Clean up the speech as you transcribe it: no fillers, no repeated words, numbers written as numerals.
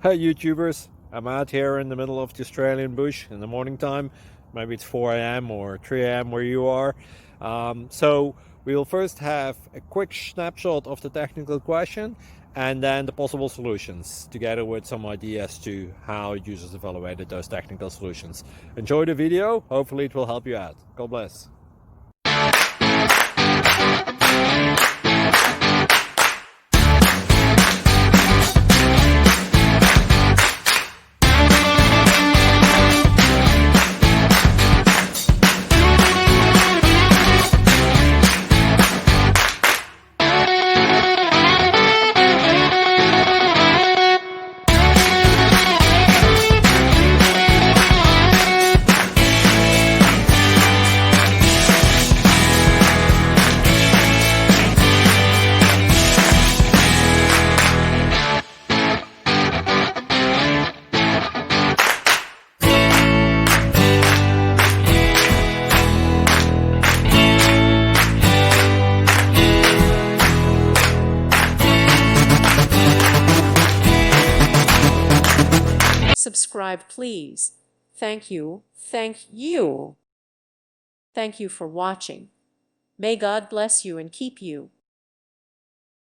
Hey YouTubers, I'm out here in the middle of the Australian bush in the morning time. Maybe it's 4 a.m. or 3 a.m. where you are. So we'll first have a quick snapshot of the technical question and then the possible solutions, together with some ideas to how users evaluated those technical solutions. Enjoy the video, hopefully it will help you out. God bless. Subscribe, please. Thank you. Thank you. Thank you for watching. May God bless you and keep you.